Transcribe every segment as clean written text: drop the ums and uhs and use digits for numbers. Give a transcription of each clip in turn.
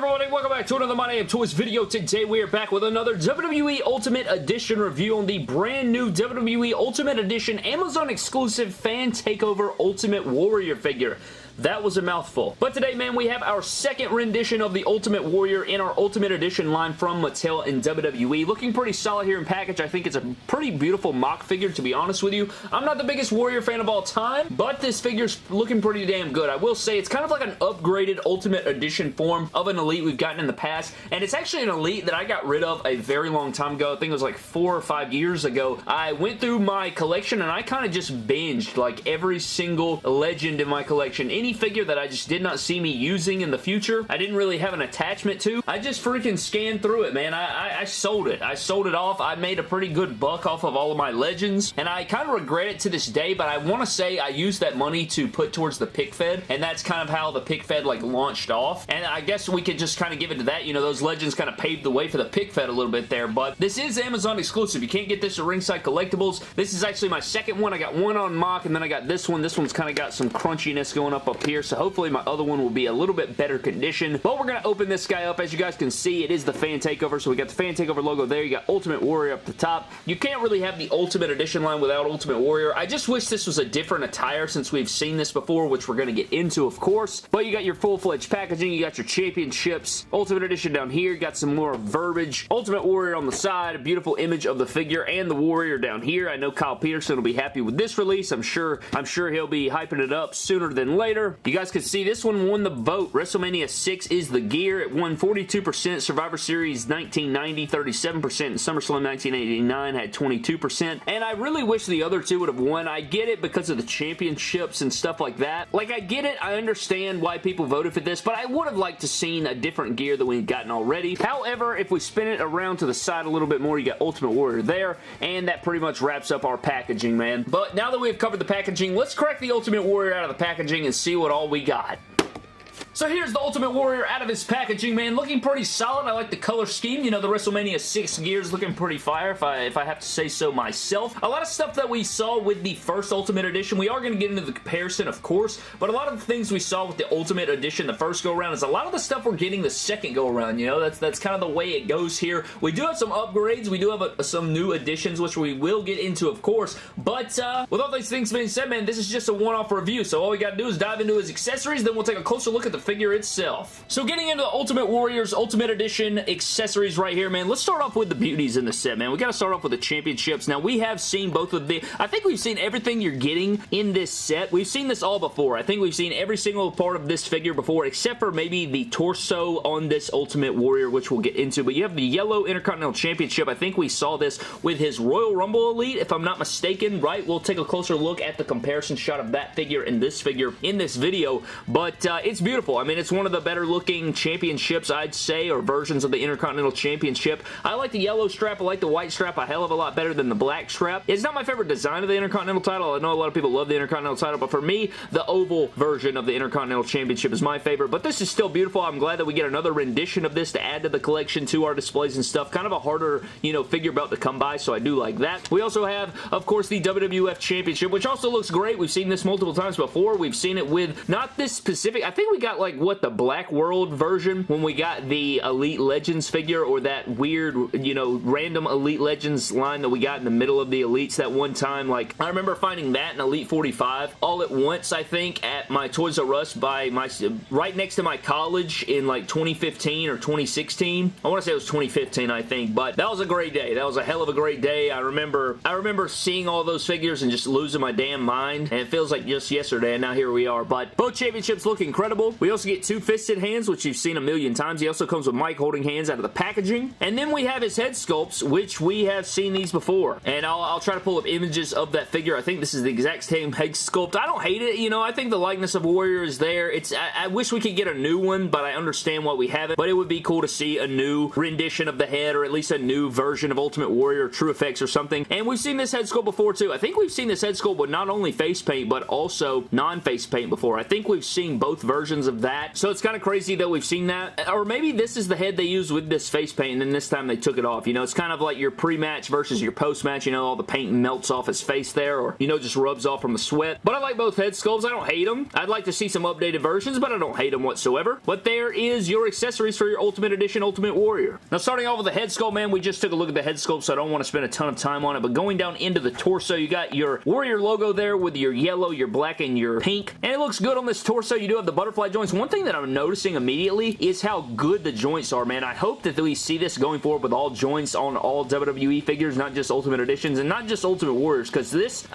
everybody, welcome back to another My Name Toys video. Today we are back with another WWE Ultimate Edition review on the brand new WWE Ultimate Edition Amazon exclusive Fan Takeover Ultimate Warrior figure. That was a mouthful. But today, man, we have our second rendition of the Ultimate Warrior in our Ultimate Edition line from Mattel and WWE. Looking pretty solid here in package. I think it's a pretty beautiful mock figure, to be honest with you. I'm not the biggest Warrior fan of all time, but this figure's looking pretty damn good. I will say it's kind of like an upgraded Ultimate Edition form of an Elite we've gotten in the past, and it's actually an Elite that I got rid of a very long time ago. I think it was like 4 or 5 years ago. I went through my collection and I kind of just binged like every single legend in my collection. Any figure that I just did not see me using in the future, I didn't really have an attachment to, I just freaking scanned through it, man. I sold it. I sold it off. I made a pretty good buck off of all of my legends, and I kind of regret it to this day, but I want to say I used that money to put towards the pick fed, and that's kind of how the pick fed like launched off, and I guess we could just kind of give it to that. You know, those legends kind of paved the way for the pick fed a little bit there, but this is Amazon exclusive. You can't get this at Ringside Collectibles. This is actually my second one. I got one on mock, and then I got this one. This one's kind of got some crunchiness going up here, so hopefully my other one will be a little bit better condition. But we're going to open this guy up. As you guys can see, it is the Fan Takeover, so we got the Fan Takeover logo there. You got Ultimate Warrior up the top. You can't really have the Ultimate Edition line without Ultimate Warrior. I just wish this was a different attire since we've seen this before, which we're going to get into, of course. But you got your full-fledged packaging. You got your championships. Ultimate Edition down here. You got some more verbiage. Ultimate Warrior on the side. A beautiful image of the figure and the Warrior down here. I know Kyle Peterson will be happy with this release. I'm sure he'll be hyping it up sooner than later. You guys can see this one won the vote. WrestleMania 6 is the gear. It won 42%. Survivor Series 1990, 37%. SummerSlam 1989 had 22%. And I really wish the other two would have won. I get it because of the championships and stuff like that. Like, I get it. I understand why people voted for this, but I would have liked to seen a different gear than we've gotten already. However, if we spin it around to the side a little bit more, you got Ultimate Warrior there, and that pretty much wraps up our packaging, man. But now that we've covered the packaging, let's crack the Ultimate Warrior out of the packaging and see what all we got. So here's the Ultimate Warrior out of his packaging, man. Looking pretty solid. I like the color scheme. You know, the WrestleMania 6 gears looking pretty fire, if I have to say so myself. A lot of stuff that we saw with the first Ultimate Edition, we are going to get into the comparison, of course, but a lot of the things we saw with the Ultimate Edition the first go-around is a lot of the stuff we're getting the second go-around, you know? That's kind of the way it goes here. We do have some upgrades. We do have some new additions, which we will get into, of course, but with all these things being said, man, this is just a one-off review, so all we got to do is dive into his accessories, then we'll take a closer look at the figure itself. So getting into the Ultimate Warrior's Ultimate Edition accessories right here, man, let's start off with the beauties in the set, man. We got to start off with the championships. Now, we have seen both of the... I think we've seen everything you're getting in this set. We've seen this all before. I think we've seen every single part of this figure before, except for maybe the torso on this Ultimate Warrior, which we'll get into. But you have the yellow Intercontinental Championship. I think we saw this with his Royal Rumble Elite, if I'm not mistaken, right? We'll take a closer look at the comparison shot of that figure and this figure in this video, but it's beautiful. I mean, it's one of the better looking championships, I'd say, or versions of the Intercontinental Championship. I like the yellow strap. I like the white strap a hell of a lot better than the black strap. It's not my favorite design of the Intercontinental title. I know a lot of people love the Intercontinental title, but for me, the oval version of the Intercontinental Championship is my favorite, but this is still beautiful. I'm glad that we get another rendition of this to add to the collection, to our displays and stuff. Kind of a harder, you know, figure belt to come by, so I do like that. We also have, of course, the WWF Championship, which also looks great. We've seen this multiple times before. We've seen it with, not this specific, I think we got, like, what, the Black World version when we got the Elite Legends figure, or that weird, you know, random Elite Legends line that we got in the middle of the Elites that one time. Like, I remember finding that in Elite 45 all at once, I think, at my Toys R Us by my, right next to my college in like 2015 or 2016. I want to say it was 2015, I think, but that was a great day. That was a hell of a great day. I remember seeing all those figures and just losing my damn mind, and it feels like just yesterday, and now here we are. But both championships look incredible. We also get two fisted hands, which you've seen a million times. He also comes with Mike holding hands out of the packaging. And then we have his head sculpts, which we have seen these before. And I'll try to pull up images of that figure. I think this is the exact same head sculpt. I don't hate it, you know. I think the likeness of Warrior is there. I wish we could get a new one, but I understand why we haven't. But it would be cool to see a new rendition of the head, or at least a new version of Ultimate Warrior, True Effects or something. And we've seen this head sculpt before too. I think we've seen this head sculpt with not only face paint, but also non-face paint before. I think we've seen both versions of of that. So it's kind of crazy that we've seen that. Or maybe this is the head they used with this face paint, and then this time they took it off. You know, it's kind of like your pre-match versus your post-match. You know, all the paint melts off his face there, or, you know, just rubs off from the sweat. But I like both head sculpts. I don't hate them. I'd like to see some updated versions, but I don't hate them whatsoever. But there is your accessories for your Ultimate Edition Ultimate Warrior. Now, starting off with the head sculpt, man, we just took a look at the head sculpt, so I don't want to spend a ton of time on it. But going down into the torso, you got your Warrior logo there with your yellow, your black, and your pink. And it looks good on this torso. You do have the butterfly joints. One thing that I'm noticing immediately is how good the joints are, man. I hope that we see this going forward with all joints on all WWE figures, not just Ultimate Editions, and not just Ultimate Warriors, because this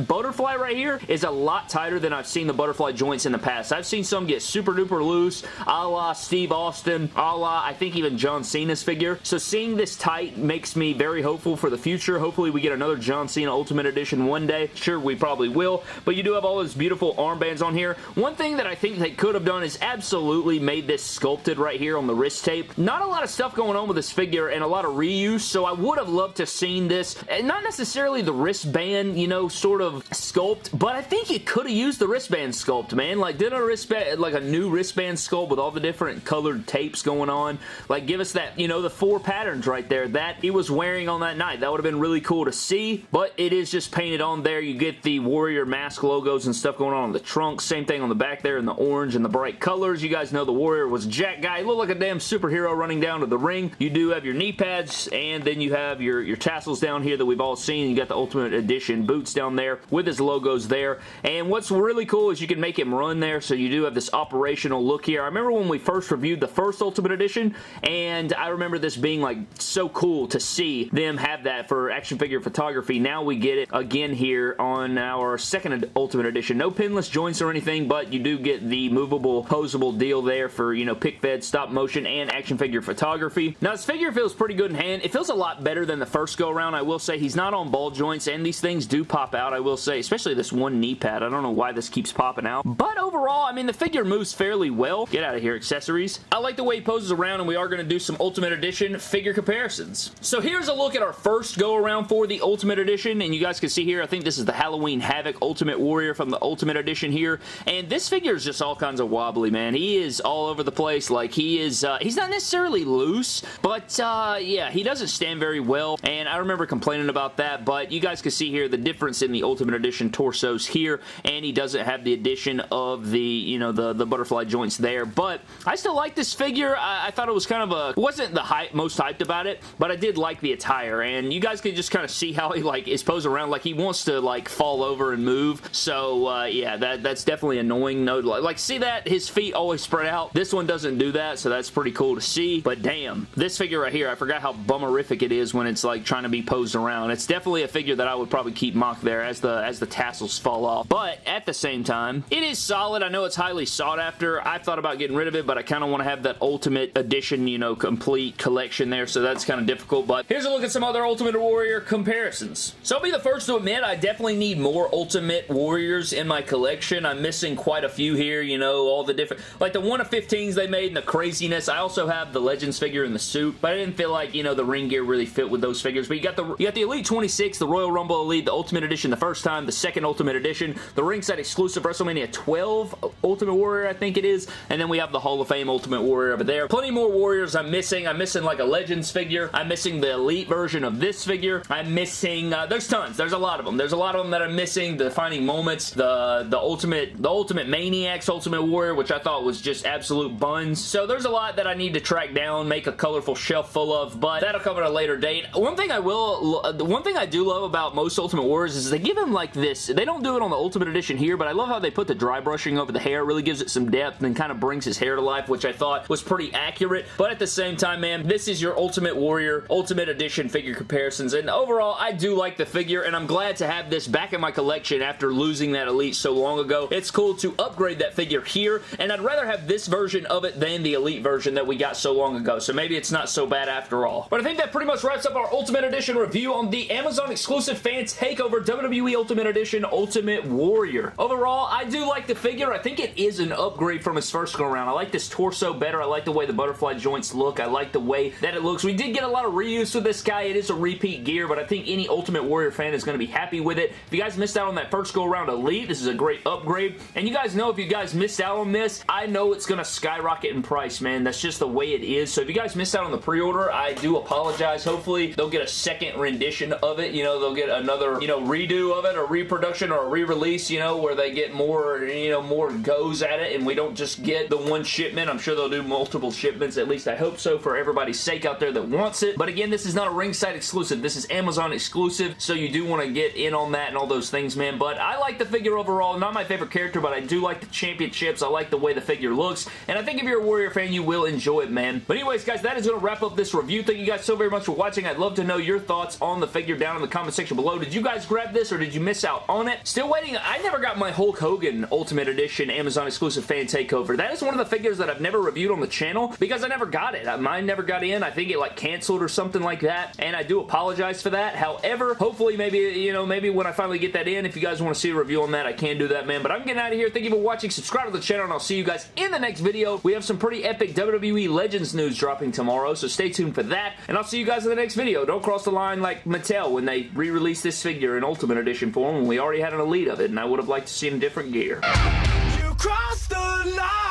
butterfly right here is a lot tighter than I've seen the butterfly joints in the past. I've seen some get super duper loose, a la Steve Austin, a la I think even John Cena's figure. So seeing this tight makes me very hopeful for the future. Hopefully we get another John Cena Ultimate Edition one day. Sure, we probably will, but you do have all those beautiful armbands on here. One thing that I think they could have done is absolutely made this sculpted right here on the wrist tape. Not a lot of stuff going on with this figure and a lot of reuse, so I would have loved to seen this. And not necessarily the wristband, you know, sort of sculpt, but I think you could have used the wristband sculpt, man. Like, did a wristband, like a new wristband sculpt with all the different colored tapes going on. Like, give us that, you know, the 4 patterns right there that he was wearing on that night. That would have been really cool to see, but it is just painted on there. You get the Warrior mask logos and stuff going on the trunk. Same thing on the back there in the orange and the bright colors. You guys know the Warrior was Jack guy. He looked like a damn superhero running down to the ring. You do have your knee pads, and then you have your tassels down here that we've all seen. You got the Ultimate Edition boots down there with his logos there. And what's really cool is you can make him run there, so you do have this operational look here. I remember when we first reviewed the first Ultimate Edition, and I remember this being like so cool to see them have that for action figure photography. Now we get it again here on our second Ultimate Edition. No pinless joints or anything, but you do get the movable, posable deal there for, you know, pick fed, stop motion, and action figure photography. Now this figure feels pretty good in hand. It feels a lot better than the first go around. I will say he's not on ball joints, and these things do pop out, I will say, especially this one knee pad. I don't know why this keeps popping out, but overall, I mean, the figure moves fairly well. Get out of here, accessories. I like the way he poses around, and we are going to do some Ultimate Edition figure comparisons. So here's a look at our first go around for the Ultimate Edition, and you guys can see here, I think this is the Halloween Havoc Ultimate Warrior from the Ultimate Edition here, and this figure is just all kinds of wobbly, man. He is all over the place. Like, he is, he's not necessarily loose, but yeah, he doesn't stand very well, and I remember complaining about that, but you guys can see here the difference in the Ultimate Edition torsos here, and he doesn't have the addition of the, you know, the butterfly joints there, but I still like this figure. I thought it was kind of a, wasn't the most hyped about it, but I did like the attire, and you guys can just kind of see how he, like, is posed around like he wants to, like, fall over and move, so yeah, that's definitely annoying. No, like, see that? His feet always spread out. This one doesn't do that, so that's pretty cool to see, but damn, this figure right here, I forgot how bummerific it is when it's, like, trying to be posed around. It's definitely a figure that I would probably keep mocked there as the tassels fall off, but at the same time, it is solid. I know it's highly sought after. I thought about getting rid of it, but I kind of want to have that Ultimate Edition, you know, complete collection there, so that's kind of difficult, but here's a look at some other Ultimate Warrior comparisons. So I'll be the first to admit, I definitely need more Ultimate Warriors in my collection. I'm missing quite a few here, you know, all the different, like the 1 of 15s they made and the craziness. I also have the Legends figure in the suit, but I didn't feel like, you know, the ring gear really fit with those figures, but you got the Elite 26, the Royal Rumble Elite, the Ultimate Edition the first time, the second Ultimate Edition, the ringside exclusive WrestleMania 12 Ultimate Warrior, I think it is, and then we have the Hall of Fame Ultimate Warrior over there. Plenty more Warriors I'm missing. I'm missing like a Legends figure. I'm missing the Elite version of this figure. I'm missing, there's tons. There's a lot of them. There's a lot of them that I'm missing. The Defining Moments, the Ultimate Maniacs Ultimate Warrior, which I thought was just absolute buns. So there's a lot that I need to track down, make a colorful shelf full of, but that'll come at a later date. One thing I do love about most Ultimate Warriors is they give him like this. They don't do it on the Ultimate Edition here, but I love how they put the dry brushing over the hair. It really gives it some depth and kind of brings his hair to life, which I thought was pretty accurate. But at the same time, man, this is your Ultimate Warrior Ultimate Edition figure comparisons, and overall, I do like the figure, and I'm glad to have this back in my collection after losing that Elite so long ago. It's cool to upgrade that figure here, and I'd rather have this version of it than the Elite version that we got so long ago, so maybe it's not so bad after all. But I think that pretty much wraps up our Ultimate Edition review on the Amazon exclusive fan takeover WWE Ultimate Edition Ultimate Warrior. Overall, I do like the figure. I think it is an upgrade from his first go around. I like this torso better. I like the way the butterfly joints look. I like the way that it looks. We did get a lot of reuse with this guy. It is a repeat gear, but I think any Ultimate Warrior fan is going to be happy with it. If you guys missed out on that first go around Elite, this is a great upgrade. And you guys know if you guys missed out on this, I know it's going to skyrocket in price, man. That's just the way it is. So if you guys missed out on the pre-order, I do apologize. Hopefully, they'll get a second rendition of it. You know, they'll get another, you know, redo of it, or reproduction, or a re-release, you know, where they get more, you know, more goes at it, and we don't just get the one shipment. I'm sure they'll do multiple shipments. At least I hope so, for everybody's sake out there that wants it. But again, this is not a ringside exclusive. This is Amazon exclusive, so you do want to get in on that and all those things, man. But I like the figure overall. Not my favorite character, but I do like the championships. I like the way the figure looks, and I think if you're a Warrior fan, you will enjoy it, man. But anyways, guys, that is going to wrap up this review. Thank you guys so very much for watching. I'd love to know your thoughts on the figure down in the comment section below. Did you guys grab this, or did you miss out on it? Still waiting. I never got my Hulk Hogan Ultimate Edition Amazon exclusive fan takeover. That is one of the figures that I've never reviewed on the channel because I never got it. Mine never got in. I think it like canceled or something like that, and I do apologize for that. However, hopefully maybe, you know, maybe when I finally get that in, if you guys want to see a review on that, I can do that, man. But I'm getting out of here. Thank you for watching. Subscribe to the channel, and I'll see you guys in the next video. We have some pretty epic WWE Legends news dropping tomorrow, so stay tuned for that, and I'll see you guys in the next video. Don't cross the line like Mattel when they re-released this figure in Ultimate Edition form when we already had an Elite of it, and I would have liked to see in different gear. You crossed the line.